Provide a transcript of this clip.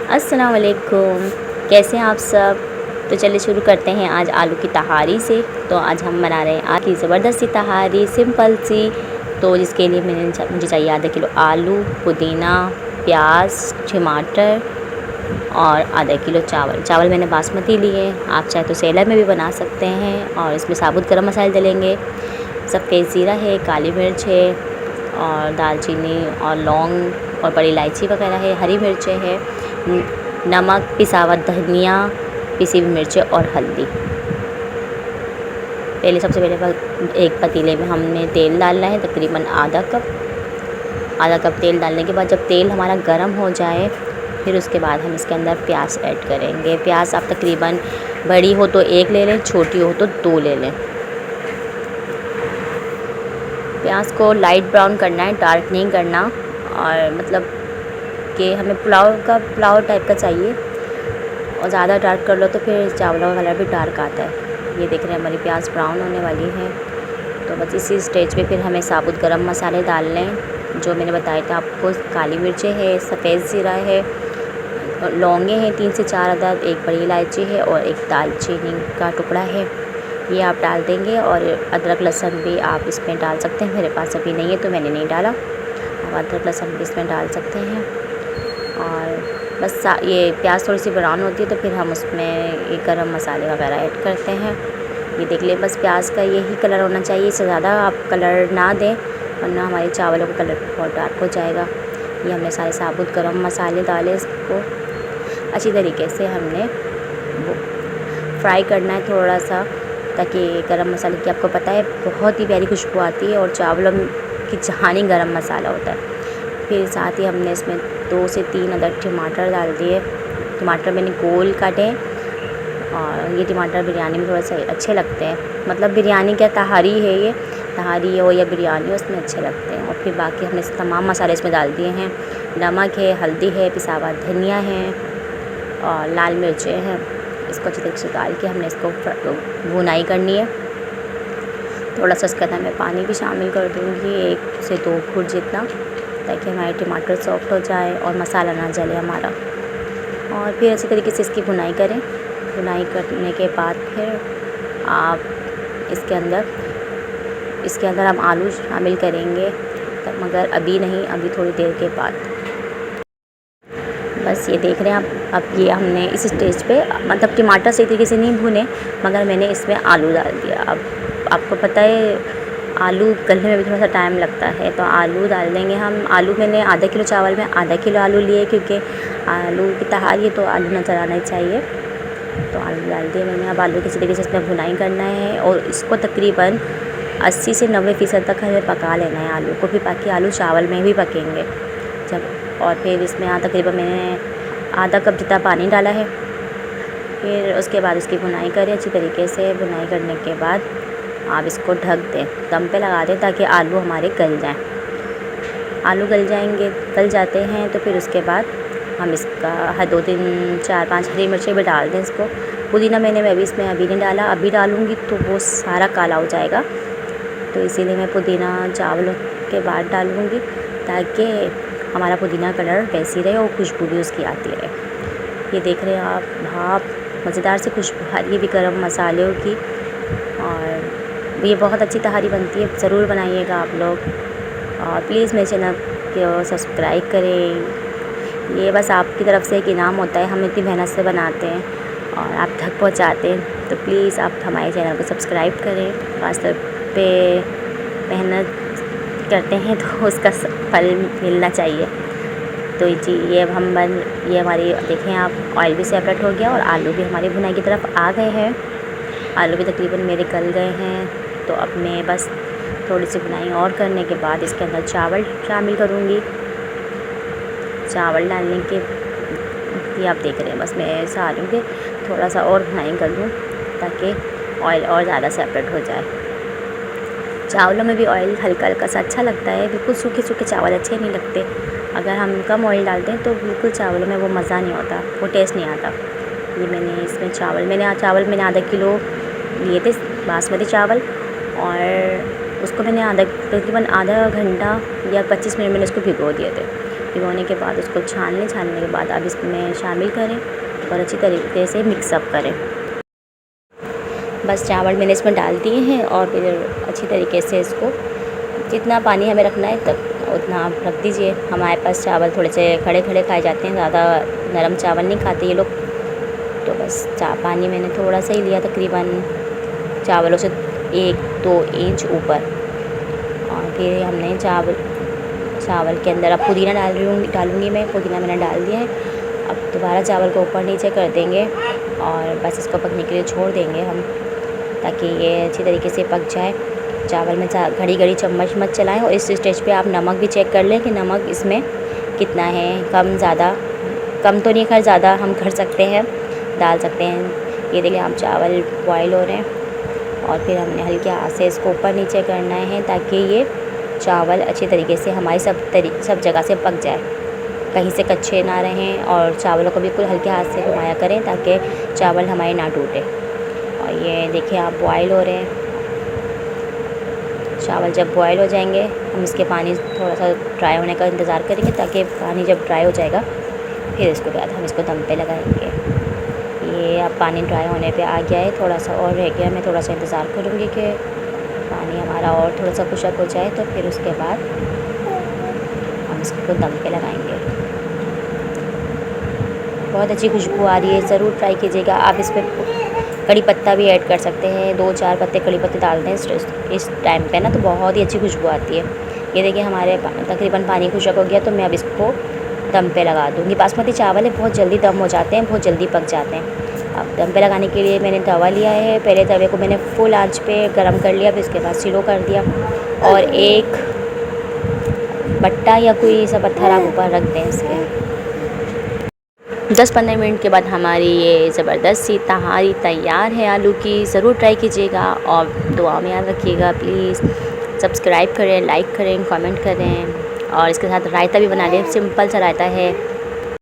अस्सलाम वालेकुम, कैसे हैं आप सब। तो चलिए शुरू करते हैं आज आलू की तहारी से। तो आज हम बना रहे हैं आलू की ज़बरदस्ती तहारी, सिंपल सी। तो जिसके लिए मुझे चाहिए आधा किलो आलू, पुदीना, प्याज, टमाटर और आधा किलो चावल। चावल मैंने बासमती लिए, आप चाहे तो सेलर में भी बना सकते हैं। और इसमें साबुत गरम मसाले डलेंगे, सफ़ेद ज़ीरा है, काली मिर्च है और दालचीनी और लौंग और बड़ी इलायची वगैरह है, हरी मिर्चें है, नमक, पिसा हुआ धनिया, पिसी हुई मिर्चें और हल्दी। सबसे पहले एक पतीले में हमने तेल डालना है, तकरीबन आधा कप तेल डालने के बाद जब तेल हमारा गर्म हो जाए फिर उसके बाद हम इसके अंदर प्याज ऐड करेंगे। प्याज आप तकरीबन बड़ी हो तो एक ले लें, छोटी हो तो दो ले लें। प्याज को लाइट ब्राउन करना है, डार्क नहीं करना। और मतलब कि हमें पुलाव टाइप का चाहिए, और ज़्यादा डार्क कर लो तो फिर चावलों का कलर भी डार्क आता है। ये देख रहे हैं हमारी प्याज ब्राउन होने वाली है। तो बस इसी स्टेज पे फिर हमें साबुत गरम मसाले डालने हैं जो मैंने बताया था आपको। काली मिर्चें है, सफ़ेद ज़ीरा है, लौंगे हैं 3 से 4 अदद, एक बड़ी इलायची है और एक दालचीनी का टुकड़ा है, ये आप डाल देंगे। और अदरक लहसुन भी आप इसमें डाल सकते हैं, मेरे पास अभी नहीं है तो मैंने नहीं डाला। आप अदरक लहसुन भी इसमें डाल सकते हैं। और बस ये प्याज थोड़ी सी ब्राउन होती है तो फिर हम उसमें ये गरम मसाले वगैरह ऐड करते हैं। ये देख लें, बस प्याज का यही कलर होना चाहिए, इससे ज़्यादा आप कलर ना दें वरना हमारे चावलों का कलर बहुत डार्क हो जाएगा। ये हमने सारे साबुत गरम मसाले डाले, इसको अच्छी तरीके से हमने फ्राई करना है थोड़ा सा, ताकि गरम मसाले की आपको पता है बहुत ही प्यारी खुशबू आती है और चावलों की जहानी गरम मसाला होता है। फिर साथ ही हमने इसमें 2 से 3 अदद टमाटर डाल दिए। टमाटर मैंने गोल काटे, और ये टमाटर बिरयानी में थोड़ा सा अच्छे लगते हैं। मतलब बिरयानी क्या, तहारी है ये, तहारी हो या बिरयानी हो, उसमें अच्छे लगते हैं। और फिर बाकी हमने तमाम मसाले इसमें डाल दिए हैं। नमक है, हल्दी है, पिसा हुआ धनिया है और लाल मिर्चें हैं। इसको अच्छी तरीके से डाल के हमने इसको भुनाई करनी है। थोड़ा सा इसके अंदर मैं पानी भी शामिल कर दूँगी, 1 से 2 घूंट जितना, ताकि हमारे टमाटर सॉफ्ट हो जाए और मसाला ना जले हमारा। और फिर अच्छी तरीके से इसकी भुनाई करें। भुनाई करने के बाद फिर आप इसके अंदर हम आलू शामिल करेंगे, मगर अभी नहीं, अभी थोड़ी देर के बाद। बस ये देख रहे हैं आप, अब ये हमने इस स्टेज पे मतलब टमाटर सही तरीके से नहीं भुने, मगर मैंने इसमें आलू डाल दिया। अब आपको पता है आलू गलने में भी थोड़ा सा टाइम लगता है, तो आलू डाल देंगे हम। आलू मैंने आधा किलो चावल में आधा किलो आलू लिए, क्योंकि आलू की तहारी है तो आलू नज़र आना ही चाहिए। तो आलू डाल दिए मैंने। अब आलू किसी तरीके से इसमें भुनाई करना है और इसको तकरीबन 80 से 90% तक हमें पका लेना है आलू को, फिर बाकी आलू चावल में भी पकेंगे जब। और फिर इसमें तकरीबन मैंने आधा कप जितना पानी डाला है। फिर उसके बाद इसकी भुनाई करें अच्छी तरीके से। भुनाई करने के बाद आप इसको ढक दें, दम पे लगा दें, ताकि आलू हमारे गल जाएं। आलू गल जाते हैं तो फिर उसके बाद हम इसका 2, 3, 4, 5 हरी मिर्चें भी डाल दें इसको। पुदीना मैं इसमें अभी नहीं डाला, अभी डालूँगी तो वो सारा काला हो जाएगा, तो इसीलिए मैं पुदीना चावलों के बाद डालूँगी, ताकि हमारा पुदीना कलर वैसी रहे और खुशबू भी उसकी आती रहे। ये देख रहे हैं आप, भाप मज़ेदार से खुशबू आ रही है भी गरम मसालों की। और ये बहुत अच्छी तहारी बनती है, ज़रूर बनाइएगा आप लोग। और प्लीज़ मेरे चैनल को सब्सक्राइब करें। ये बस आपकी तरफ से एक इनाम होता है, हम इतनी मेहनत से बनाते हैं और आप तक पहुंचाते हैं, तो प्लीज़ आप हमारे चैनल को सब्सक्राइब करें। खासतौर पे मेहनत करते हैं तो उसका फल मिलना चाहिए। तो जी ये हमारी देखें आप, ऑयल भी सेपरेट हो गया और आलू भी हमारी भुनाई की तरफ आ गए हैं। आलू भी तकरीबन मेरे गल गए हैं। तो अब मैं बस थोड़ी सी भुनाई और करने के बाद इसके अंदर चावल शामिल करूँगी। चावल डालने के ये आप देख रहे हैं, बस मैं चाह रही हूँ कि थोड़ा सा और भुनाई कर लूँ ताकि ऑयल और ज़्यादा सेपरेट हो जाए। चावलों में भी ऑयल हल्का हल्का सा अच्छा लगता है, बिल्कुल सूखे सूखे चावल अच्छे नहीं लगते। अगर हम कम ऑयल डालते हैं तो बिल्कुल चावलों में वो मज़ा नहीं होता, वो टेस्ट नहीं आता। ये मैंने इसमें चावल मैंने आधा किलो लिए थे बासमती चावल, और उसको मैंने तकरीबन आधा घंटा या 25 मिनट मैंने उसको भिगो दिए थे। भिगोने के बाद उसको छानने के बाद अब इसमें शामिल करें और अच्छी तरीके से मिक्सअप करें। बस चावल मैंने इसमें डाल दिए हैं और फिर अच्छी तरीके से इसको जितना पानी हमें रखना है तब उतना आप रख दीजिए। हमारे पास चावल थोड़े से खड़े खड़े खाए जाते हैं, ज़्यादा नरम चावल नहीं खाते ये लोग, तो बस पानी मैंने थोड़ा सा ही लिया, तकरीबन चावलों से 1-2 इंच ऊपर। और फिर हमने चावल के अंदर अब पुदीना डालूँगी मैं। पुदीना मैंने डाल दिया है। अब दोबारा चावल को ऊपर नीचे कर देंगे और बस इसको पकने के लिए छोड़ देंगे हम, ताकि ये अच्छी तरीके से पक जाए। चावल में घड़ी चम्मच मत चलाएं और इस स्टेज पे आप नमक भी चेक कर लें कि नमक इसमें कितना है, कम ज़्यादा। कम तो नहीं, खैर ज़्यादा हम कर सकते हैं, डाल सकते हैं। ये देखिए हम चावल बॉयल हो रहे हैं और फिर हमने हल्के हाथ से इसको ऊपर नीचे करना है ताकि ये चावल अच्छी तरीके से हमारी सब जगह से पक जाए, कहीं से कच्चे ना रहें। और चावलों को बिल्कुल हल्के हाथ से घुमाया करें ताकि चावल हमारे ना टूटे। और ये देखिए आप बॉयल हो रहे हैं। चावल जब बॉयल हो जाएंगे हम इसके पानी थोड़ा सा ड्राई होने का इंतज़ार करेंगे, ताकि पानी जब ड्राई हो जाएगा फिर इसको बाद हम इसको दम पे लगाएंगे। ये अब पानी ड्राई होने पे आ गया है, थोड़ा सा और रह गया। मैं थोड़ा सा इंतज़ार करूँगी कि पानी हमारा और थोड़ा सा खुशक हो जाए, तो फिर उसके बाद हम इसको दम पे लगाएंगे। बहुत अच्छी खुशबू आ रही है, ज़रूर ट्राई कीजिएगा। आप इस पर कड़ी पत्ता भी ऐड कर सकते हैं, 2-4 पत्ते कड़ी पत्ते डाल दें इस टाइम पे ना, तो बहुत ही अच्छी खुशबू आती है। ये देखिए हमारे तकरीबन पानी खुशक हो गया, तो मैं अब इसको दम पे लगा दूँगी। बासमती चावल है, बहुत जल्दी दम हो जाते हैं, बहुत जल्दी पक जाते हैं। अब दम पे लगाने के लिए मैंने तवा लिया है। पहले तवे को मैंने फुल आंच पे गरम कर लिया, फिर इसके बाद स्लो कर दिया और एक बट्टा या कोई सा पत्थर आप ऊपर रख दें इसके। 10-15 मिनट के बाद हमारी ये ज़बरदस्त सी तहारी तैयार है आलू की। ज़रूर ट्राई कीजिएगा और दुआ में याद रखिएगा। प्लीज़ सब्सक्राइब करें, लाइक करें, कमेंट करें और इसके साथ रायता भी बना लें। सिंपल सा रायता है।